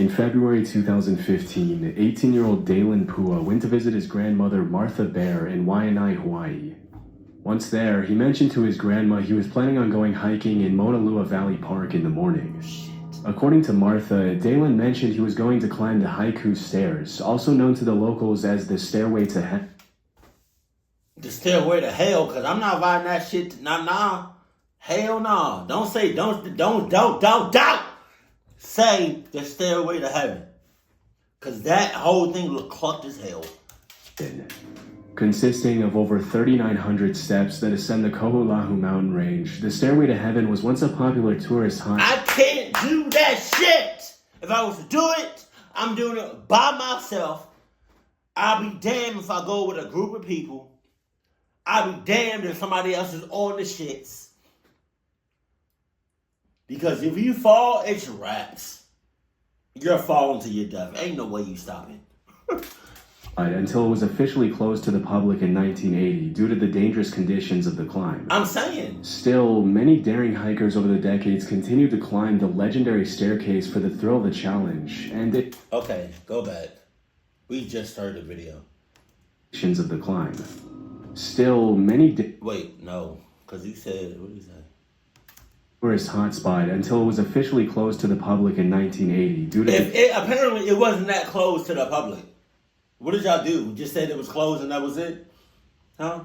In February 2015, 18-year-old Dalen Pua went to visit his grandmother Martha Bear in Waianae, Hawaii. Once there, he mentioned to his grandma he was planning on going hiking in Mauna Lua Valley Park in the morning. According to Martha, Dalen mentioned he was going to climb the Haiku Stairs, also known to the locals as the Stairway to Hell. The Stairway to Hell, because I'm not riding that shit. Nah. Hell no. Don't say say the Stairway to Heaven. Because that whole thing looked clucked as hell. Consisting of over 3,900 steps that ascend the Kohulahu mountain range, the Stairway to Heaven was once a popular tourist haunt. I can't do that shit! If I was to do it, I'm doing it by myself. I'll be damned if I go with a group of people. I'll be damned if somebody else is on the shits. Because if you fall, it's wraps. You're falling to your death. Ain't no way you stopping. Until it was officially closed to the public in 1980 due to the dangerous conditions of the climb. I'm saying. Still, many daring hikers over the decades continued to climb the legendary staircase for the thrill of the challenge, and it... Okay, go back. We just started the video. ...of the climb. Still, many... Wait, no. Because you said... What did you say? ...tourist hotspot until it was officially closed to the public in 1980 due to... Apparently, it wasn't that closed to the public. What did y'all do? Just said it was closed and that was it? Huh?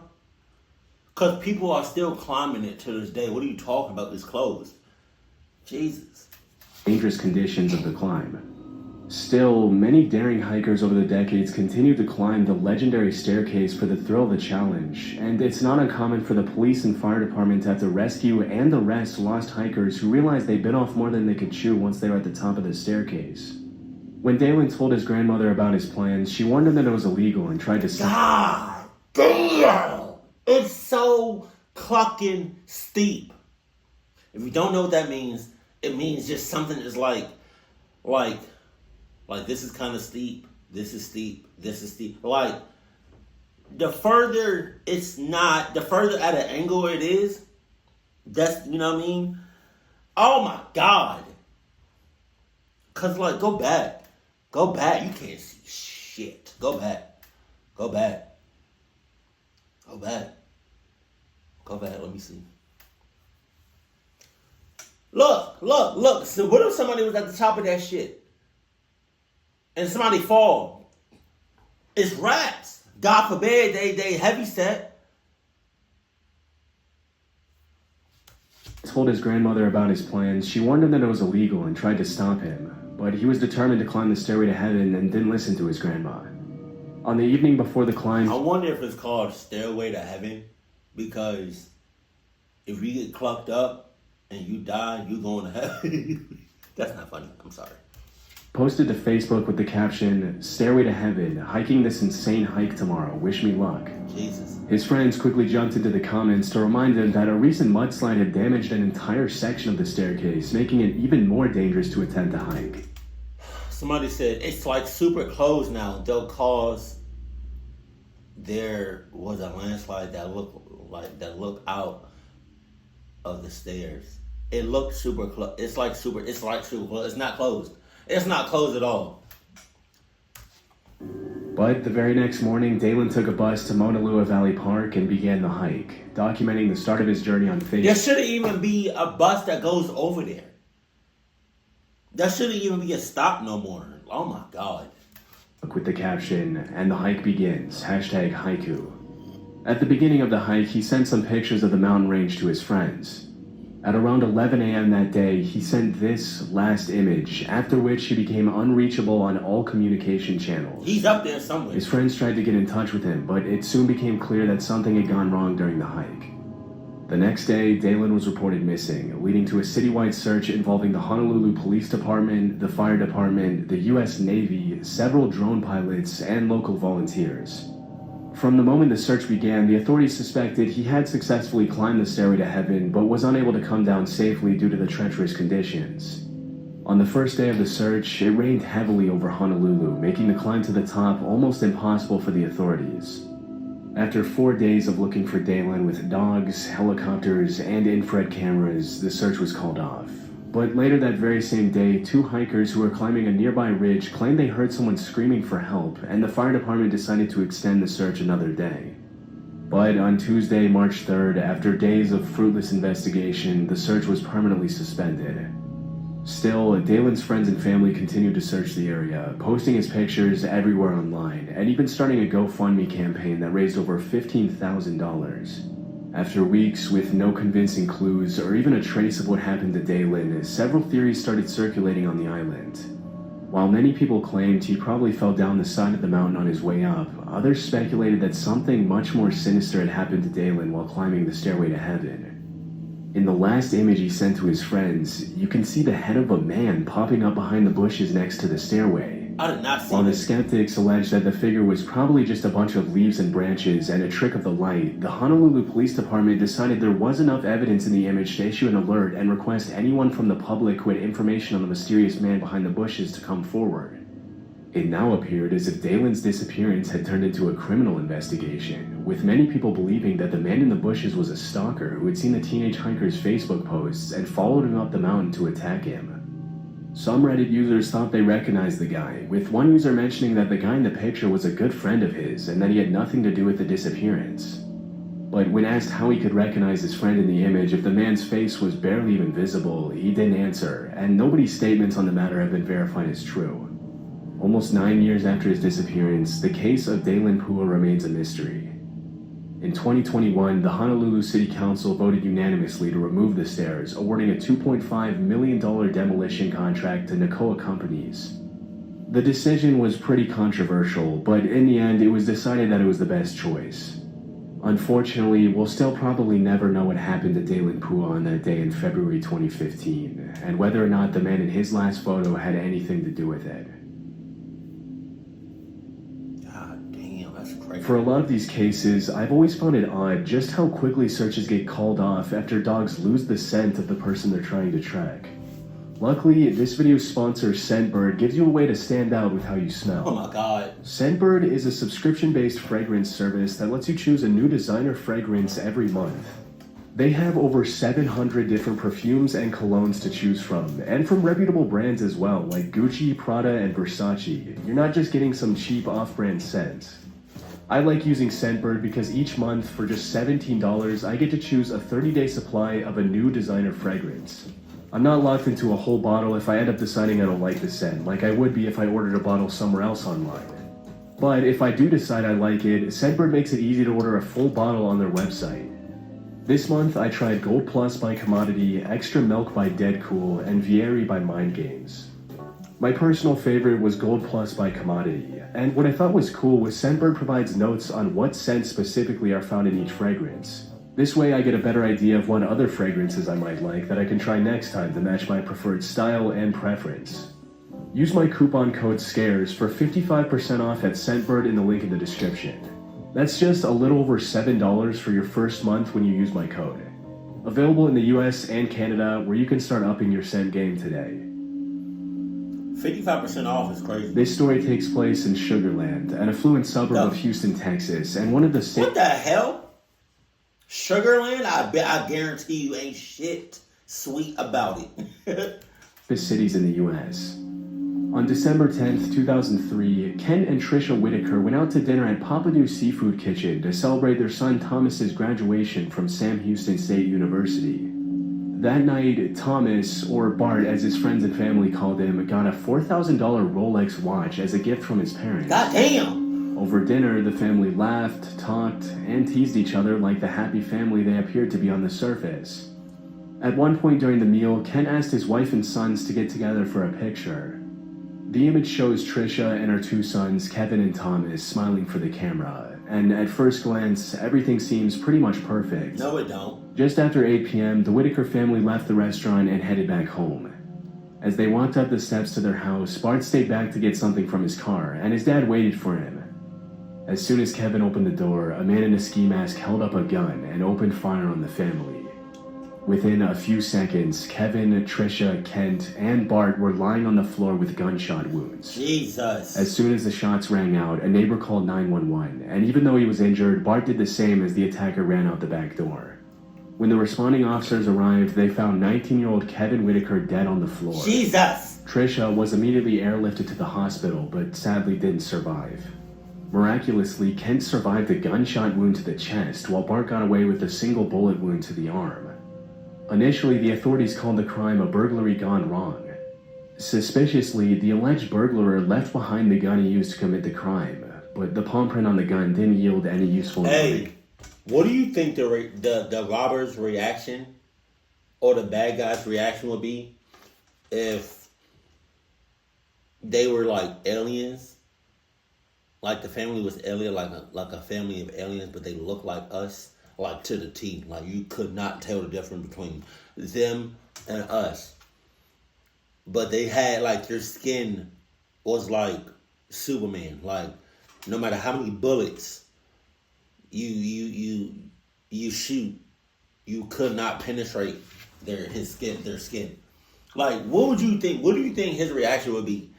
Because people are still climbing it to this day. What are you talking about? It's closed. Jesus. ...dangerous conditions of the climb. Still, many daring hikers over the decades continued to climb the legendary staircase for the thrill of the challenge, and it's not uncommon for the police and fire department to have to rescue and arrest lost hikers who realized they bit off more than they could chew once they were at the top of the staircase. When Dalen told his grandmother about his plans, she warned him that it was illegal and tried to stop. God damn! It's so clucking steep. If you don't know what that means, it means just something is like this is kind of steep, this is steep, this is steep. Like, the further it's not, the further at an angle it is, that's, you know what I mean? Oh my God. Cause like, go back. Go back. You can't see shit. Go back. Go back. Go back. Go back. Let me see. Look. So what if somebody was at the top of that shit? And somebody fall? It's rats. God forbid they heavy set. Told his grandmother about his plans, she warned him that it was illegal and tried to stop him. But he was determined to climb the Stairway to Heaven and didn't listen to his grandma. On the evening before the climb... I wonder if it's called Stairway to Heaven, because if you get clucked up and you die, you going to heaven. That's not funny. I'm sorry. Posted to Facebook with the caption, "Stairway to Heaven, hiking this insane hike tomorrow. Wish me luck." Jesus. His friends quickly jumped into the comments to remind him that a recent mudslide had damaged an entire section of the staircase, making it even more dangerous to attempt the hike. Somebody said, it's like super closed now. They'll cause there was a landslide that looked out of the stairs. It looked super close. It's like super close. It's not closed. It's not closed at all. But the very next morning, Dalen took a bus to Mauna Lua Valley Park and began the hike, documenting the start of his journey on Facebook. There shouldn't even be a bus that goes over there. There shouldn't even be a stop no more. Oh my God. With the caption, "And the hike begins, #haiku." At the beginning of the hike, he sent some pictures of the mountain range to his friends. At around 11 a.m. that day, he sent this last image, after which he became unreachable on all communication channels. He's up there somewhere. His friends tried to get in touch with him, but it soon became clear that something had gone wrong during the hike. The next day, Dalen was reported missing, leading to a citywide search involving the Honolulu Police Department, the Fire Department, the U.S. Navy, several drone pilots, and local volunteers. From the moment the search began, the authorities suspected he had successfully climbed the Stairway to Heaven, but was unable to come down safely due to the treacherous conditions. On the first day of the search, it rained heavily over Honolulu, making the climb to the top almost impossible for the authorities. After 4 days of looking for Dalen with dogs, helicopters, and infrared cameras, the search was called off. But later that very same day, 2 hikers who were climbing a nearby ridge claimed they heard someone screaming for help, and the fire department decided to extend the search another day. But on Tuesday, March 3rd, after days of fruitless investigation, the search was permanently suspended. Still, Dalen's friends and family continued to search the area, posting his pictures everywhere online, and even starting a GoFundMe campaign that raised over $15,000. After weeks with no convincing clues or even a trace of what happened to Dalen, several theories started circulating on the island. While many people claimed he probably fell down the side of the mountain on his way up, others speculated that something much more sinister had happened to Dalen while climbing the stairway to heaven. In the last image he sent to his friends, you can see the head of a man popping up behind the bushes next to the stairway. I did not see While the this. skeptics alleged that the figure was probably just a bunch of leaves and branches and a trick of the light, the Honolulu Police Department decided there was enough evidence in the image to issue an alert and request anyone from the public who had information on the mysterious man behind the bushes to come forward. It now appeared as if Dalen's disappearance had turned into a criminal investigation, with many people believing that the man in the bushes was a stalker who had seen the teenage hiker's Facebook posts and followed him up the mountain to attack him. Some Reddit users thought they recognized the guy, with one user mentioning that the guy in the picture was a good friend of his and that he had nothing to do with the disappearance. But when asked how he could recognize his friend in the image if the man's face was barely even visible, he didn't answer, and nobody's statements on the matter have been verified as true. Almost 9 years after his disappearance, the case of Dalen Pua remains a mystery. In 2021, the Honolulu City Council voted unanimously to remove the stairs, awarding a $2.5 million demolition contract to Nakoa Companies. The decision was pretty controversial, but in the end, it was decided that it was the best choice. Unfortunately, we'll still probably never know what happened to Dalen Pua on that day in February 2015, and whether or not the man in his last photo had anything to do with it. For a lot of these cases, I've always found it odd just how quickly searches get called off after dogs lose the scent of the person they're trying to track. Luckily, this video's sponsor, Scentbird, gives you a way to stand out with how you smell. Oh my god. Scentbird is a subscription-based fragrance service that lets you choose a new designer fragrance every month. They have over 700 different perfumes and colognes to choose from, and from reputable brands as well, like Gucci, Prada, and Versace. You're not just getting some cheap off-brand scents. I like using Scentbird because each month, for just $17, I get to choose a 30-day supply of a new designer fragrance. I'm not locked into a whole bottle if I end up deciding I don't like the scent, like I would be if I ordered a bottle somewhere else online. But if I do decide I like it, Scentbird makes it easy to order a full bottle on their website. This month, I tried Gold Plus by Commodity, Extra Milk by Dead Cool, and Vieri by Mind Games. My personal favorite was Gold Plus by Commodity, and what I thought was cool was Scentbird provides notes on what scents specifically are found in each fragrance. This way I get a better idea of what other fragrances I might like that I can try next time to match my preferred style and preference. Use my coupon code SCARES for 55% off at Scentbird in the link in the description. That's just a little over $7 for your first month when you use my code. Available in the US and Canada, where you can start upping your scent game today. 55% off is crazy. This story takes place in Sugar Land, an affluent suburb of Houston, Texas, and one of the What the hell? Sugarland? I guarantee you ain't shit sweet about it. cities in the U.S. On December 10th, 2003, Ken and Trisha Whitaker went out to dinner at Papadu Seafood Kitchen to celebrate their son Thomas's graduation from Sam Houston State University. That night, Thomas, or Bart as his friends and family called him, got a $4,000 Rolex watch as a gift from his parents. God damn! Over dinner, the family laughed, talked, and teased each other like the happy family they appeared to be on the surface. At one point during the meal, Ken asked his wife and sons to get together for a picture. The image shows Trisha and her 2 sons, Kevin and Thomas, smiling for the camera, and at first glance, everything seems pretty much perfect. No, it don't. Just after 8 p.m., the Whitaker family left the restaurant and headed back home. As they walked up the steps to their house, Bart stayed back to get something from his car, and his dad waited for him. As soon as Kevin opened the door, a man in a ski mask held up a gun and opened fire on the family. Within a few seconds, Kevin, Trisha, Kent, and Bart were lying on the floor with gunshot wounds. Jesus. As soon as the shots rang out, a neighbor called 911, and even though he was injured, Bart did the same as the attacker ran out the back door. When the responding officers arrived, they found 19-year-old Kevin Whitaker dead on the floor. Jesus! Trisha was immediately airlifted to the hospital, but sadly didn't survive. Miraculously, Kent survived a gunshot wound to the chest, while Bart got away with a single bullet wound to the arm. Initially, the authorities called the crime a burglary gone wrong. Suspiciously, the alleged burglar left behind the gun he used to commit the crime, but the palm print on the gun didn't yield any useful information. Hey, what do you think the robber's reaction or the bad guy's reaction would be if they were like aliens? Like the family was alien, like a family of aliens, but they look like us, like to the T. Like you could not tell the difference between them and us. But they had like their skin was like Superman. Like no matter how many bullets you shoot, you could not penetrate their skin. Like what would you think? What do you think his reaction would be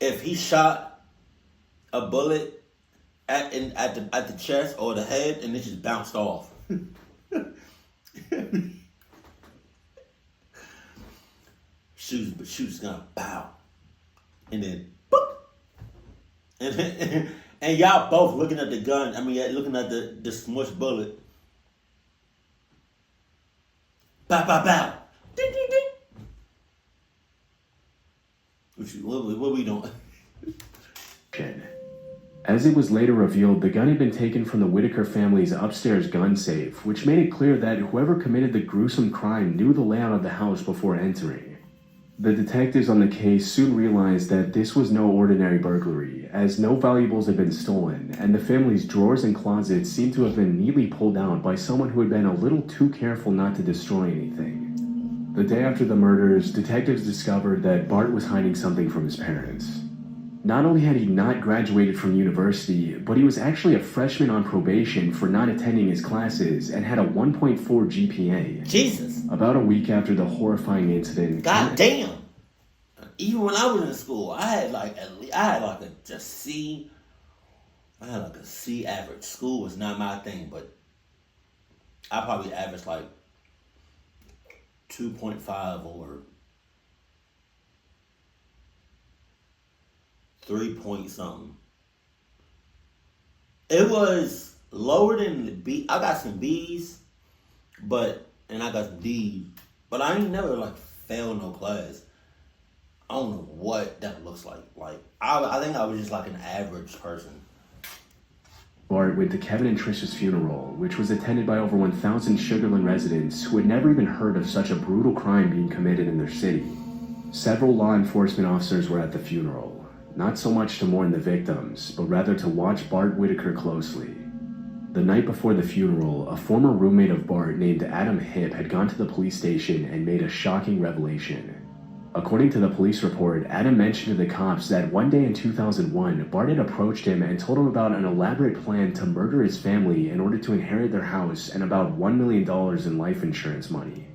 if he shot a bullet at the chest or the head and it just bounced off? Shoot's gonna bow, and then boop, and y'all both looking at the gun. I mean, looking at the smushed bullet. Bow, bow, bow. Ding, ding, ding. What we doing? As it was later revealed, the gun had been taken from the Whitaker family's upstairs gun safe, which made it clear that whoever committed the gruesome crime knew the layout of the house before entering. The detectives on the case soon realized that this was no ordinary burglary, as no valuables had been stolen, and the family's drawers and closets seemed to have been neatly pulled out by someone who had been a little too careful not to destroy anything. The day after the murders, detectives discovered that Bart was hiding something from his parents. Not only had he not graduated from university, but he was actually a freshman on probation for not attending his classes and had a 1.4 GPA. Jesus. About a week after the horrifying incident... God damn. Even when I was in school, I had like a C. I had like a C average. School was not my thing, but I probably averaged like 2.5 or 3 point something. It was lower than the B. I got some B's, and I got some D's, but I ain't never like failed no class. I don't know what that looks like. Like I think I was just like an average person. Bart went to Kevin and Trisha's funeral, which was attended by over 1,000 Sugarland residents who had never even heard of such a brutal crime being committed in their city. Several law enforcement officers were at the funeral, not so much to mourn the victims, but rather to watch Bart Whitaker closely. The night before the funeral, a former roommate of Bart named Adam Hipp had gone to the police station and made a shocking revelation. According to the police report, Adam mentioned to the cops that one day in 2001, Bart had approached him and told him about an elaborate plan to murder his family in order to inherit their house and about $1 million in life insurance money.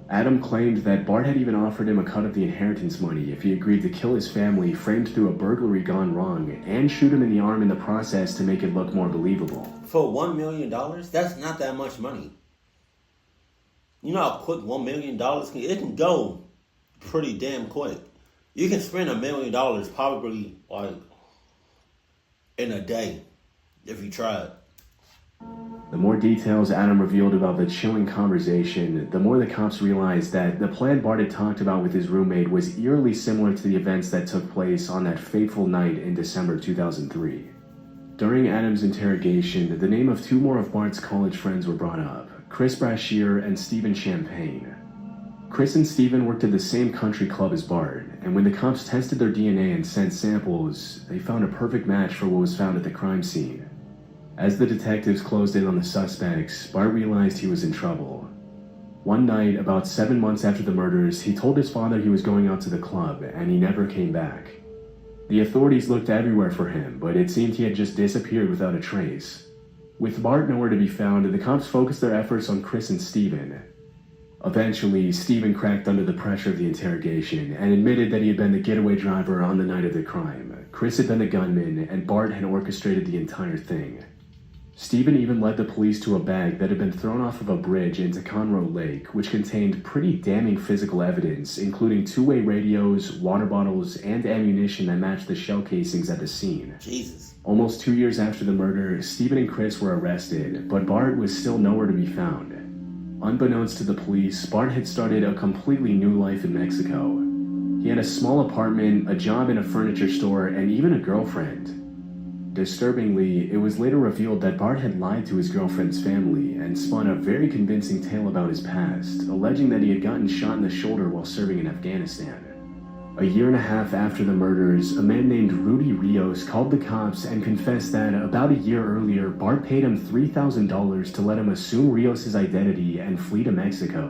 Adam claimed that Bart had even offered him a cut of the inheritance money if he agreed to kill his family framed through a burglary gone wrong and shoot him in the arm in the process to make it look more believable. For $1 million? That's not that much money. You know how quick $1 million can go pretty damn quick. You can spend $1 million probably like in a day if you try it. The more details Adam revealed about the chilling conversation, the more the cops realized that the plan Bart had talked about with his roommate was eerily similar to the events that took place on that fateful night in December 2003. During Adam's interrogation, the name of two more of Bart's college friends were brought up, Chris Brashear and Stephen Champagne. Chris and Stephen worked at the same country club as Bart, and when the cops tested their DNA and sent samples, they found a perfect match for what was found at the crime scene. As the detectives closed in on the suspects, Bart realized he was in trouble. One night, about 7 months after the murders, he told his father he was going out to the club, and he never came back. The authorities looked everywhere for him, but it seemed he had just disappeared without a trace. With Bart nowhere to be found, the cops focused their efforts on Chris and Stephen. Eventually, Stephen cracked under the pressure of the interrogation and admitted that he had been the getaway driver on the night of the crime. Chris had been the gunman, and Bart had orchestrated the entire thing. Stephen even led the police to a bag that had been thrown off of a bridge into Conroe Lake, which contained pretty damning physical evidence, including two-way radios, water bottles, and ammunition that matched the shell casings at the scene. Jesus. Almost 2 years after the murder, Stephen and Chris were arrested, but Bart was still nowhere to be found. Unbeknownst to the police, Bart had started a completely new life in Mexico. He had a small apartment, a job in a furniture store, and even a girlfriend. Disturbingly, it was later revealed that Bart had lied to his girlfriend's family and spun a very convincing tale about his past, alleging that he had gotten shot in the shoulder while serving in Afghanistan. A year and a half after the murders, a man named Rudy Rios called the cops and confessed that about a year earlier, Bart paid him $3,000 to let him assume Rios' identity and flee to Mexico.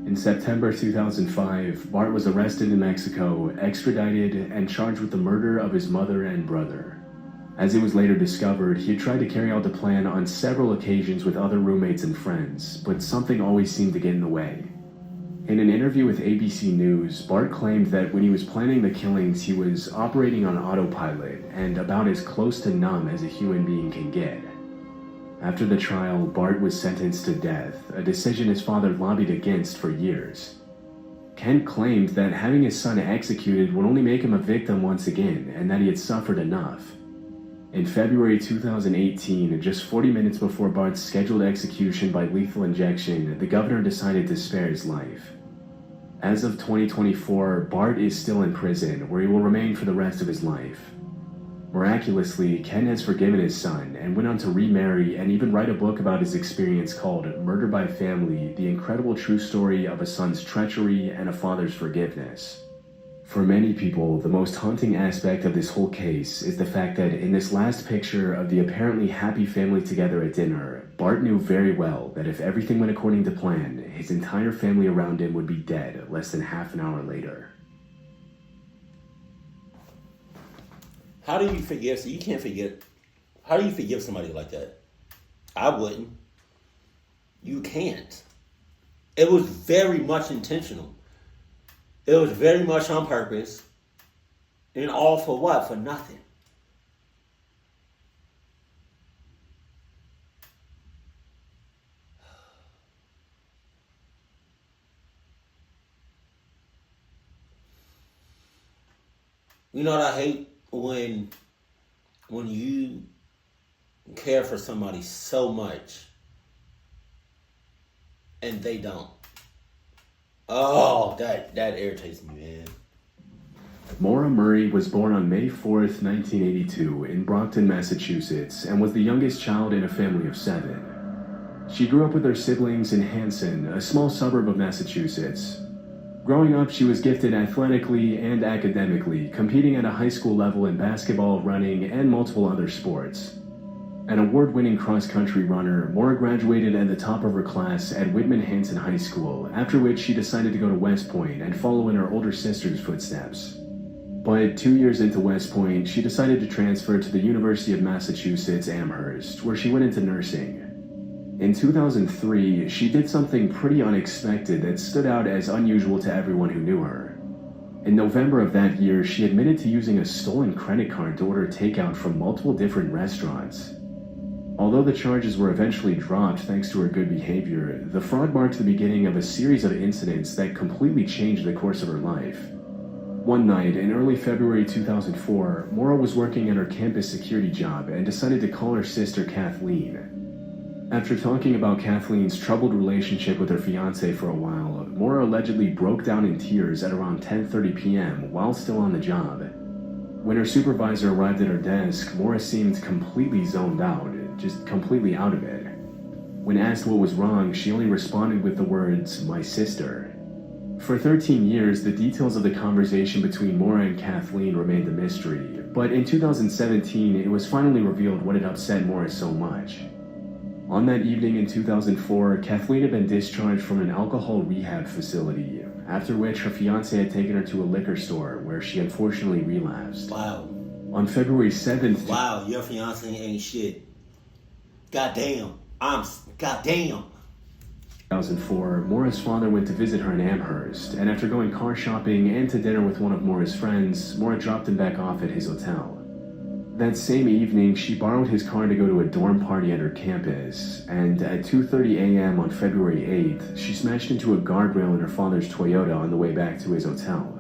In September 2005, Bart was arrested in Mexico, extradited, and charged with the murder of his mother and brother. As it was later discovered, he had tried to carry out the plan on several occasions with other roommates and friends, but something always seemed to get in the way. In an interview with ABC News, Bart claimed that when he was planning the killings, he was operating on autopilot and about as close to numb as a human being can get. After the trial, Bart was sentenced to death, a decision his father lobbied against for years. Kent claimed that having his son executed would only make him a victim once again, and that he had suffered enough. In February 2018, just 40 minutes before Bart's scheduled execution by lethal injection, the governor decided to spare his life. As of 2024, Bart is still in prison, where he will remain for the rest of his life. Miraculously, Ken has forgiven his son and went on to remarry and even write a book about his experience called Murder by Family: The Incredible True Story of a Son's Treachery and a Father's Forgiveness. For many people, the most haunting aspect of this whole case is the fact that in this last picture of the apparently happy family together at dinner, Bart knew very well that if everything went according to plan, his entire family around him would be dead less than half an hour later. How do you forgive? So you can't forget. How do you forgive somebody like that? I wouldn't. You can't. It was very much intentional. It was very much on purpose. And all for what? For nothing. You know what I hate? When you care for somebody so much and they don't. Oh, that irritates me, man. Maura Murray was born on May 4th, 1982 in Brockton, Massachusetts, and was the youngest child in a family of 7. She grew up with her siblings in Hanson, a small suburb of Massachusetts. Growing up, she was gifted athletically and academically, competing at a high school level in basketball, running, and multiple other sports. An award-winning cross-country runner, Maura graduated at the top of her class at Whitman Hanson High School, after which she decided to go to West Point and follow in her older sister's footsteps. But 2 years into West Point, she decided to transfer to the University of Massachusetts Amherst, where she went into nursing. In 2003, she did something pretty unexpected that stood out as unusual to everyone who knew her. In November of that year, she admitted to using a stolen credit card to order takeout from multiple different restaurants. Although the charges were eventually dropped thanks to her good behavior, the fraud marked the beginning of a series of incidents that completely changed the course of her life. One night, in early February 2004, Maura was working at her campus security job and decided to call her sister Kathleen. After talking about Kathleen's troubled relationship with her fiancé for a while, Maura allegedly broke down in tears at around 10:30 p.m. while still on the job. When her supervisor arrived at her desk, Maura seemed completely zoned out, just completely out of it. When asked what was wrong, she only responded with the words, "My sister." For 13 years, the details of the conversation between Maura and Kathleen remained a mystery, but in 2017, it was finally revealed what had upset Maura so much. On that evening in 2004, Kathleen had been discharged from an alcohol rehab facility, after which her fiancé had taken her to a liquor store where she unfortunately relapsed. Wow. On February 7th... Wow, your fiancé ain't shit. Goddamn. Goddamn. 2004, Maura's father went to visit her in Amherst, and after going car shopping and to dinner with one of Maura's friends, Maura dropped him back off at his hotel. That same evening, she borrowed his car to go to a dorm party at her campus, and at 2:30 a.m. on February 8th, she smashed into a guardrail in her father's Toyota on the way back to his hotel.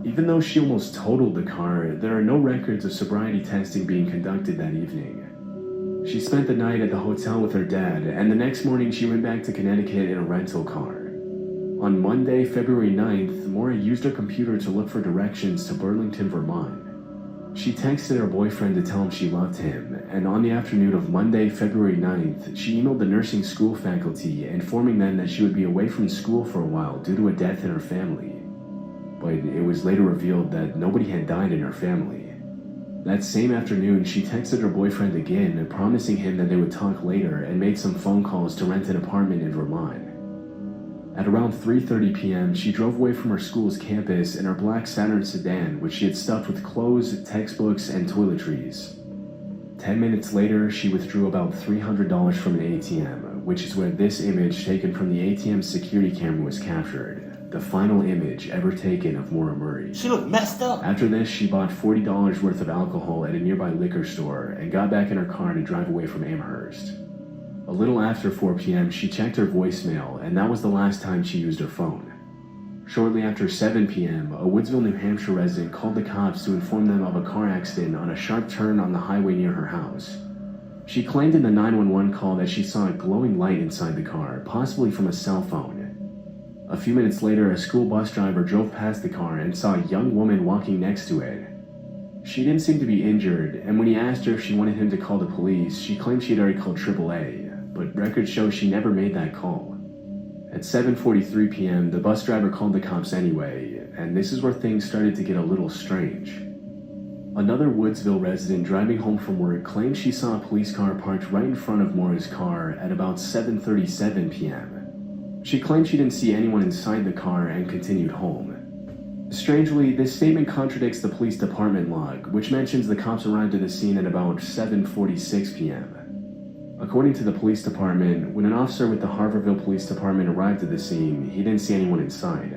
Even though she almost totaled the car, there are no records of sobriety testing being conducted that evening. She spent the night at the hotel with her dad, and the next morning she went back to Connecticut in a rental car. On Monday, February 9th, Maura used her computer to look for directions to Burlington, Vermont. She texted her boyfriend to tell him she loved him, and on the afternoon of Monday, February 9th, she emailed the nursing school faculty informing them that she would be away from school for a while due to a death in her family. But it was later revealed that nobody had died in her family. That same afternoon, she texted her boyfriend again, promising him that they would talk later, and made some phone calls to rent an apartment in Vermont. At around 3:30 p.m., she drove away from her school's campus in her black Saturn sedan, which she had stuffed with clothes, textbooks, and toiletries. 10 minutes later, she withdrew about $300 from an ATM, which is where this image taken from the ATM security camera was captured, the final image ever taken of Maura Murray. She looked messed up. After this, she bought $40 worth of alcohol at a nearby liquor store and got back in her car to drive away from Amherst. A little after 4 p.m., she checked her voicemail, and that was the last time she used her phone. Shortly after 7 p.m., a Woodsville, New Hampshire resident called the cops to inform them of a car accident on a sharp turn on the highway near her house. She claimed in the 911 call that she saw a glowing light inside the car, possibly from a cell phone. A few minutes later, a school bus driver drove past the car and saw a young woman walking next to it. She didn't seem to be injured, and when he asked her if she wanted him to call the police, she claimed she had already called AAA. But records show she never made that call. At 7:43 p.m., the bus driver called the cops anyway, and this is where things started to get a little strange. Another Woodsville resident driving home from work claimed she saw a police car parked right in front of Maura's car at about 7:37 p.m. She claimed she didn't see anyone inside the car and continued home. Strangely, this statement contradicts the police department log, which mentions the cops arrived at the scene at about 7:46 p.m. According to the police department, when an officer with the Harborville Police Department arrived at the scene, he didn't see anyone inside.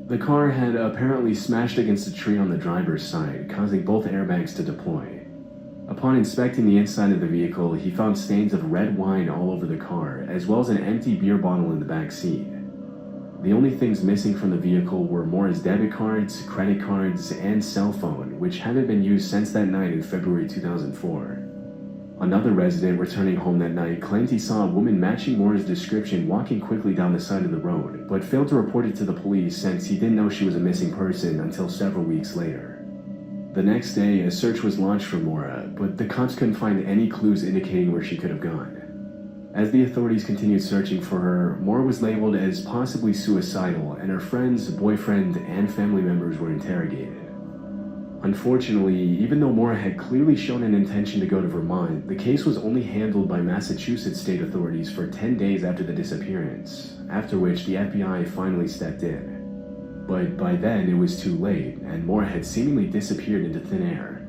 The car had apparently smashed against a tree on the driver's side, causing both airbags to deploy. Upon inspecting the inside of the vehicle, he found stains of red wine all over the car, as well as an empty beer bottle in the back seat. The only things missing from the vehicle were Maura's debit cards, credit cards, and cell phone, which haven't been used since that night in February 2004. Another resident returning home that night claimed he saw a woman matching Maura's description walking quickly down the side of the road, but failed to report it to the police since he didn't know she was a missing person until several weeks later. The next day, a search was launched for Maura, but the cops couldn't find any clues indicating where she could have gone. As the authorities continued searching for her, Maura was labeled as possibly suicidal, and her friends, boyfriend, and family members were interrogated. Unfortunately, even though Maura had clearly shown an intention to go to Vermont, the case was only handled by Massachusetts state authorities for 10 days after the disappearance, after which the FBI finally stepped in. But by then, it was too late, and Maura had seemingly disappeared into thin air.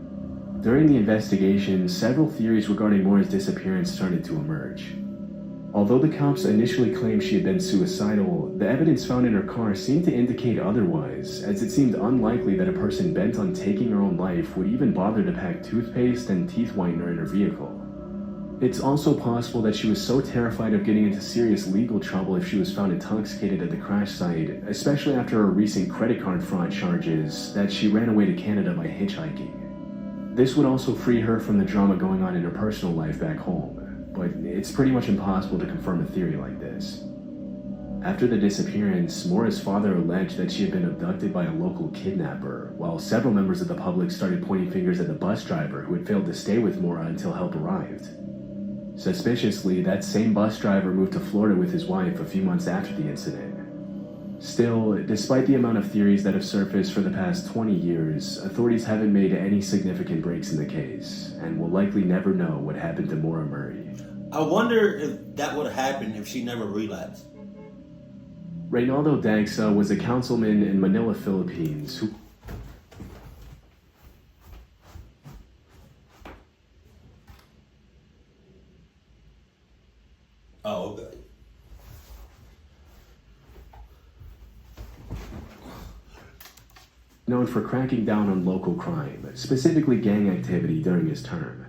During the investigation, several theories regarding Maura's disappearance started to emerge. Although the cops initially claimed she had been suicidal, the evidence found in her car seemed to indicate otherwise, as it seemed unlikely that a person bent on taking her own life would even bother to pack toothpaste and teeth whitener in her vehicle. It's also possible that she was so terrified of getting into serious legal trouble if she was found intoxicated at the crash site, especially after her recent credit card fraud charges, that she ran away to Canada by hitchhiking. This would also free her from the drama going on in her personal life back home. But it's pretty much impossible to confirm a theory like this. After the disappearance, Maura's father alleged that she had been abducted by a local kidnapper, while several members of the public started pointing fingers at the bus driver who had failed to stay with Maura until help arrived. Suspiciously, that same bus driver moved to Florida with his wife a few months after the incident. Still, despite the amount of theories that have surfaced for the past 20 years, authorities haven't made any significant breaks in the case, and will likely never know what happened to Maura Murray. I wonder if that would have happened if she never relapsed. Reynaldo Dagsa was a councilman in Manila, Philippines, who... Oh, okay. known for cracking down on local crime, specifically gang activity during his term.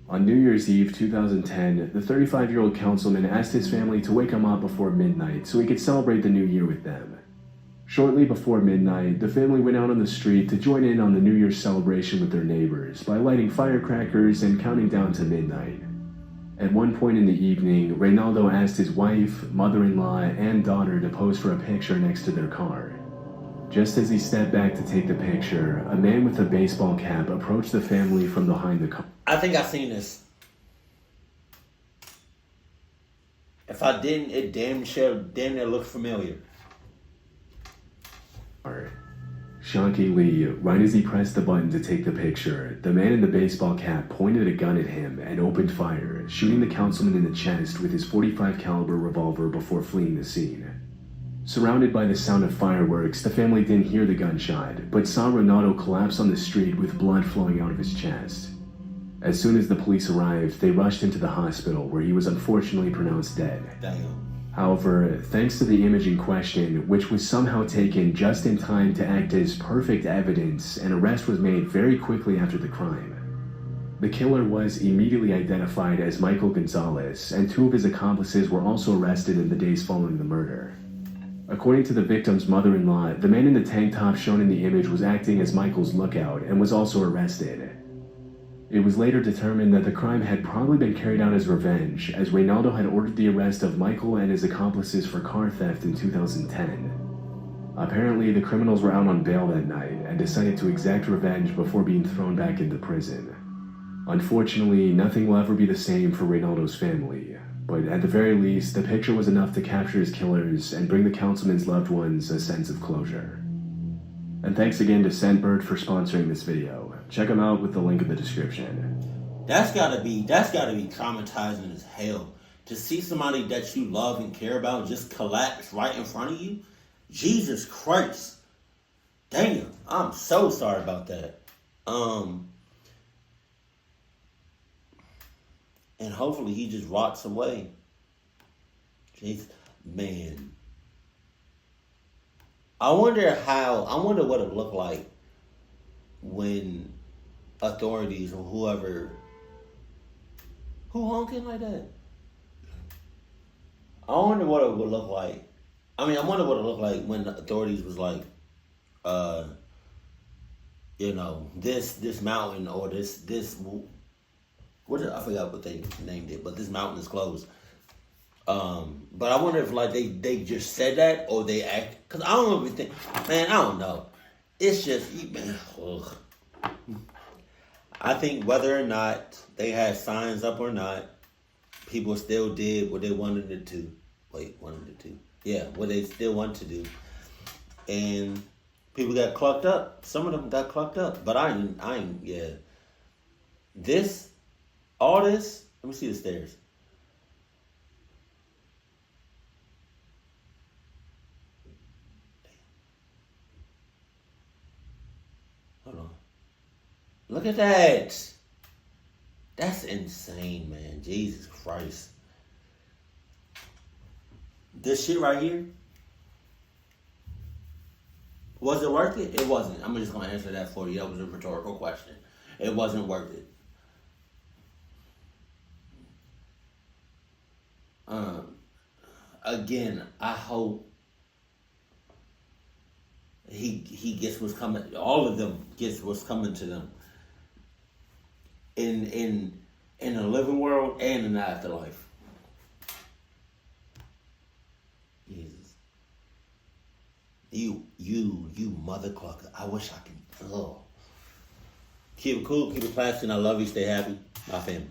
On New Year's Eve 2010, the 35-year-old councilman asked his family to wake him up before midnight so he could celebrate the new year with them. Shortly before midnight, the family went out on the street to join in on the New Year's celebration with their neighbors by lighting firecrackers and counting down to midnight. At one point in the evening, Reynaldo asked his wife, mother-in-law, and daughter to pose for a picture next to their car. Just as he stepped back to take the picture, a man with a baseball cap approached the family from behind the car. I think I've seen this. If I didn't, it damn near looked familiar. Shockingly, right as he pressed the button to take the picture, the man in the baseball cap pointed a gun at him and opened fire, shooting the councilman in the chest with his .45 caliber revolver before fleeing the scene. Surrounded by the sound of fireworks, the family didn't hear the gunshot, but saw Reynaldo collapse on the street with blood flowing out of his chest. As soon as the police arrived, they rushed him to the hospital, where he was unfortunately pronounced dead. Damn. However, thanks to the image in question, which was somehow taken just in time to act as perfect evidence, an arrest was made very quickly after the crime. The killer was immediately identified as Michael Gonzalez, and 2 of his accomplices were also arrested in the days following the murder. According to the victim's mother-in-law, the man in the tank top shown in the image was acting as Michael's lookout and was also arrested. It was later determined that the crime had probably been carried out as revenge, as Reynaldo had ordered the arrest of Michael and his accomplices for car theft in 2010. Apparently, the criminals were out on bail that night and decided to exact revenge before being thrown back into prison. Unfortunately, nothing will ever be the same for Reynaldo's family, but at the very least, the picture was enough to capture his killers and bring the councilman's loved ones a sense of closure. And thanks again to Scentbird for sponsoring this video. Check them out with the link in the description. That's gotta be traumatizing as hell. To see somebody that you love and care about just collapse right in front of you. Jesus Christ. Damn, I'm so sorry about that. And hopefully he just rots away. Jeez, man. I wonder what it looked like when authorities or who honking like that? I wonder what it would look like. I mean, I wonder what it looked like when the authorities was like, this mountain or this, I forgot what they named it, but this mountain is closed. But I wonder if like they just said that or they act, cause I don't even think, man, I don't know. It's just, man, ugh. I think whether or not they had signs up or not, people still did what they wanted to do. Yeah, what they still want to do. And people got clucked up. Some of them got clucked up. But I ain't, yeah. All this, let me see the stairs. Hold on. Look at that. That's insane, man. Jesus Christ. This shit right here, was it worth it? It wasn't. I'm just going to answer that for you. That was a rhetorical question. It wasn't worth it. Again, I hope he gets what's coming. All of them gets what's coming to them in the living world and in the afterlife. Jesus, you mother clucker. I wish I could. Oh, keep it cool, keep it classy, and I love you. Stay happy, my family.